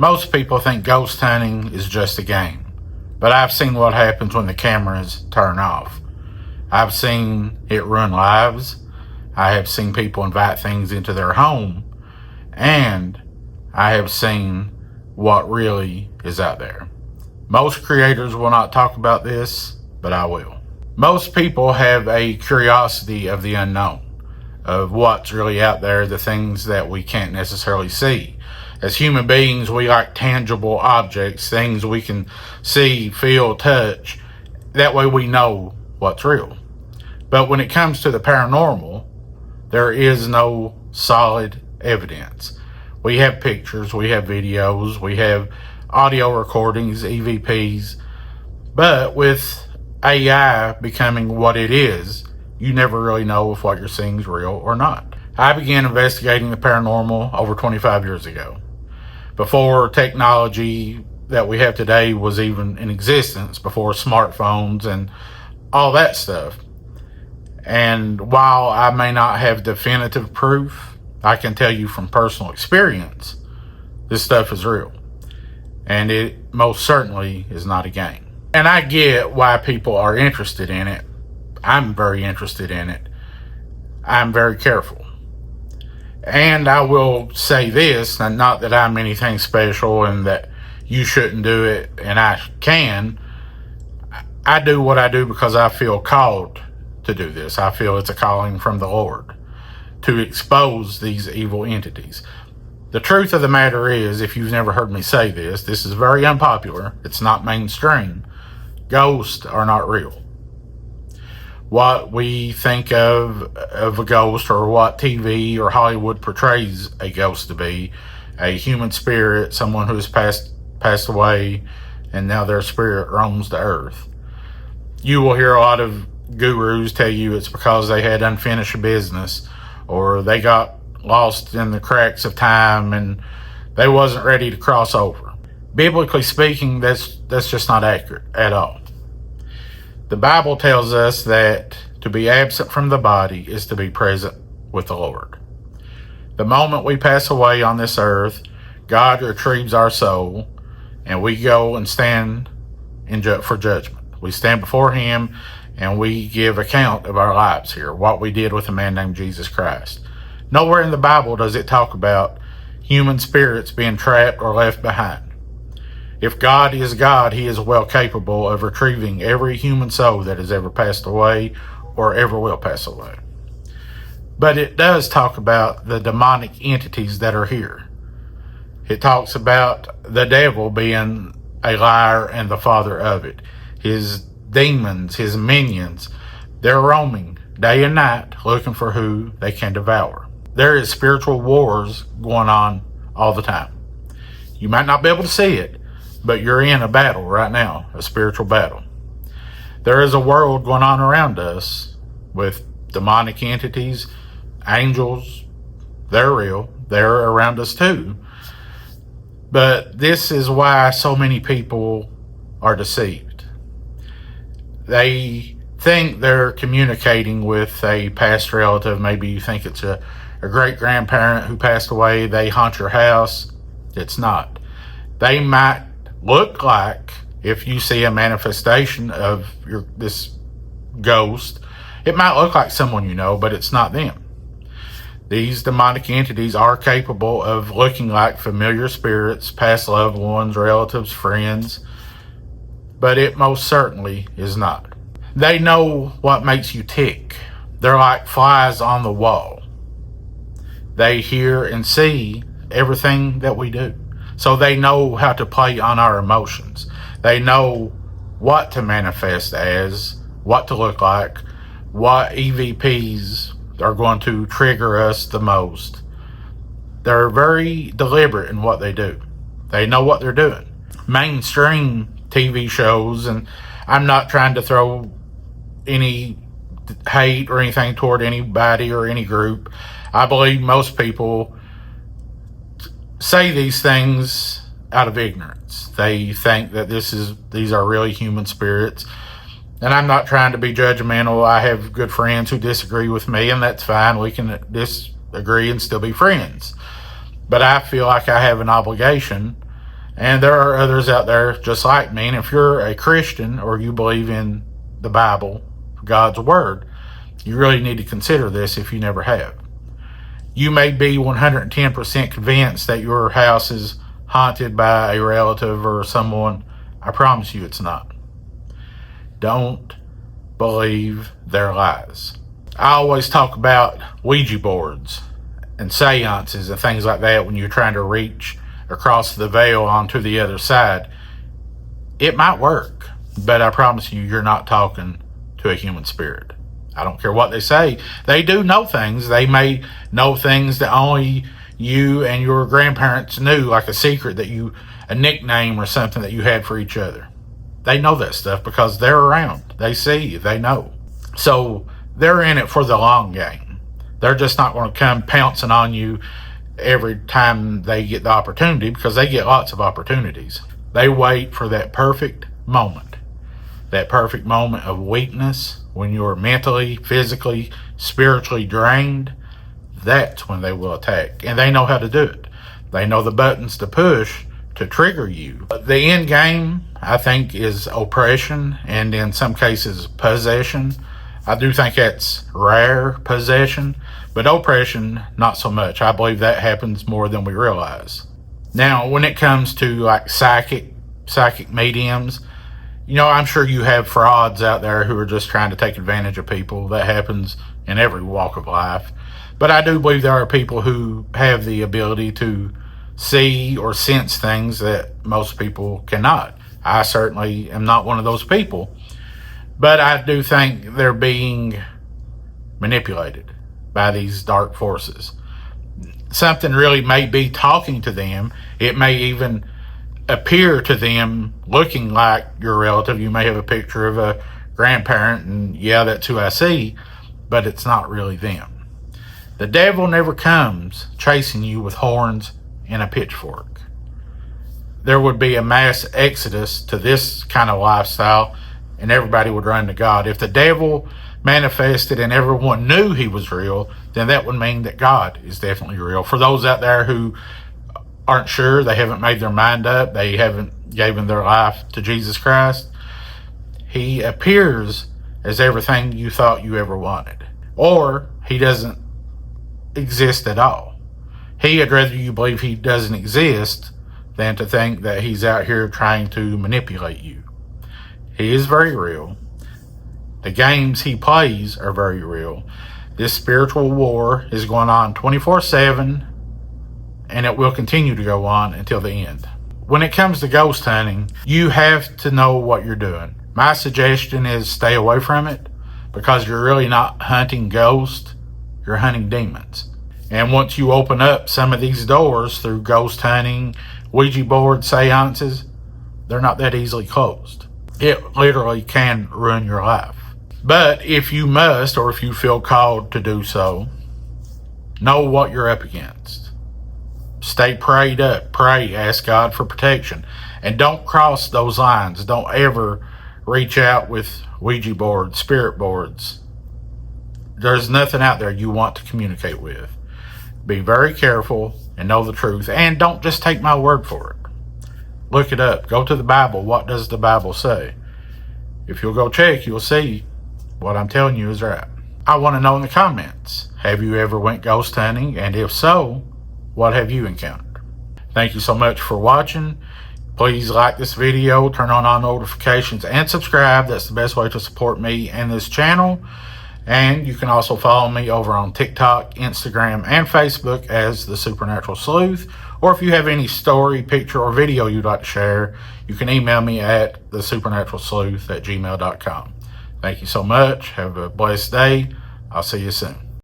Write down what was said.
Most people think ghost hunting is just a game, but I've seen what happens when the cameras turn off. I've seen it ruin lives. I have seen people invite things into their home, and I have seen what really is out there. Most creators will not talk about this, but I will. Most people have a curiosity of the unknown, of what's really out there, the things that we can't necessarily see. As human beings, we like tangible objects, things we can see, feel, touch. That way we know what's real. But when it comes to the paranormal, there is no solid evidence. We have pictures, we have videos, we have audio recordings, EVPs, but with AI becoming what it is, you never really know if what you're seeing is real or not. I began investigating the paranormal over 25 years ago, before technology that we have today was even in existence, before smartphones and all that stuff. And while I may not have definitive proof, I can tell you from personal experience, this stuff is real. And it most certainly is not a game. And I get why people are interested in it. I'm very interested in it. I'm very careful. And I will say this, and not that I'm anything special and that you shouldn't do it and I can. I do what I do because I feel called to do this. I feel it's a calling from the Lord to expose these evil entities. The truth of the matter is, if you've never heard me say this, this is very unpopular. It's not mainstream. Ghosts are not real. What we think of a ghost, or what TV or Hollywood portrays a ghost to be, a human spirit, someone who has passed away, and now their spirit roams the earth. You will hear a lot of gurus tell you it's because they had unfinished business, or they got lost in the cracks of time and they wasn't ready to cross over. Biblically speaking, that's just not accurate at all. The Bible tells us that to be absent from the body is to be present with the Lord. The moment we pass away on this earth, God retrieves our soul and we go and stand for judgment. We stand before Him and we give account of our lives here, what we did with a man named Jesus Christ. Nowhere in the Bible does it talk about human spirits being trapped or left behind. If God is God, He is well capable of retrieving every human soul that has ever passed away or ever will pass away. But it does talk about the demonic entities that are here. It talks about the devil being a liar and the father of it. His demons, his minions, they're roaming day and night looking for who they can devour. There is spiritual wars going on all the time. You might not be able to see it, but you're in a battle right now, a spiritual battle. There is a world going on around us with demonic entities, angels. They're real. They're around us too. But this is why so many people are deceived. They think they're communicating with a past relative. Maybe you think it's a great-grandparent who passed away. They haunt your house. It's not. They might look like, if you see a manifestation of this ghost, it might look like someone you know, but it's not them. These demonic entities are capable of looking like familiar spirits, past loved ones, relatives, friends, but it most certainly is not. They know what makes you tick. They're like flies on the wall. They hear and see everything that we do. So they know how to play on our emotions. They know what to manifest as, what to look like, what EVPs are going to trigger us the most. They're very deliberate in what they do. They know what they're doing. Mainstream TV shows, and I'm not trying to throw any hate or anything toward anybody or any group. I believe most people say these things out of ignorance. They think that these are really human spirits. And I'm not trying to be judgmental. I have good friends who disagree with me, and that's fine. We can disagree and still be friends. But I feel like I have an obligation And there are others out there just like me. And if you're a Christian or you believe in the Bible, God's Word, you really need to consider this if you never have. You may be 110% convinced that your house is haunted by a relative or someone. I promise you it's not. Don't believe their lies. I always talk about Ouija boards and seances and things like that when you're trying to reach across the veil onto the other side. It might work, but I promise you, you're not talking to a human spirit. I don't care what they say. They do know things. They may know things that only you and your grandparents knew, like a secret a nickname or something that you had for each other. They know that stuff because they're around. They see you. They know. So they're in it for the long game. They're just not going to come pouncing on you every time they get the opportunity, because they get lots of opportunities. They wait for that perfect moment of weakness, when you're mentally, physically, spiritually drained. That's when they will attack, and they know how to do it. They know the buttons to push to trigger you. The end game, I think, is oppression, and in some cases possession. I do think that's rare, possession, but oppression, not so much. I believe that happens more than we realize. Now, when it comes to like psychic mediums, I'm sure you have frauds out there who are just trying to take advantage of people. That happens in every walk of life. But I do believe there are people who have the ability to see or sense things that most people cannot. I certainly am not one of those people. But I do think they're being manipulated by these dark forces. Something really may be talking to them. It may even appear to them looking like your relative. You may have a picture of a grandparent, and yeah, that's who I see, but it's not really them. The devil never comes chasing you with horns and a pitchfork. There would be a mass exodus to this kind of lifestyle, and everybody would run to God. If the devil manifested and everyone knew he was real, then that would mean that God is definitely real. For those out there who aren't sure, they haven't made their mind up, they haven't given their life to Jesus Christ, he appears as everything you thought you ever wanted. Or he doesn't exist at all. He'd rather you believe he doesn't exist than to think that he's out here trying to manipulate you. He is very real. The games he plays are very real. This spiritual war is going on 24/7, and it will continue to go on until the end. When it comes to ghost hunting, you have to know what you're doing. My suggestion is stay away from it, because you're really not hunting ghosts, you're hunting demons. And once you open up some of these doors through ghost hunting, Ouija board seances, they're not that easily closed. It literally can ruin your life. But if you must, or if you feel called to do so, know what you're up against. Stay prayed up. Pray. Ask God for protection. And don't cross those lines. Don't ever reach out with Ouija boards, spirit boards. There's nothing out there you want to communicate with. Be very careful and know the truth. And don't just take my word for it. Look it up. Go to the Bible. What does the Bible say? If you'll go check, you'll see what I'm telling you is right. I want to know in the comments, have you ever went ghost hunting? And if so, what have you encountered? Thank you so much for watching. Please like this video, turn on all notifications, and subscribe. That's the best way to support me and this channel. And you can also follow me over on TikTok, Instagram, and Facebook as The Supernatural Sleuth. Or if you have any story, picture, or video you'd like to share, you can email me at thesupernaturalsleuth@gmail.com. Thank you so much. Have a blessed day. I'll see you soon.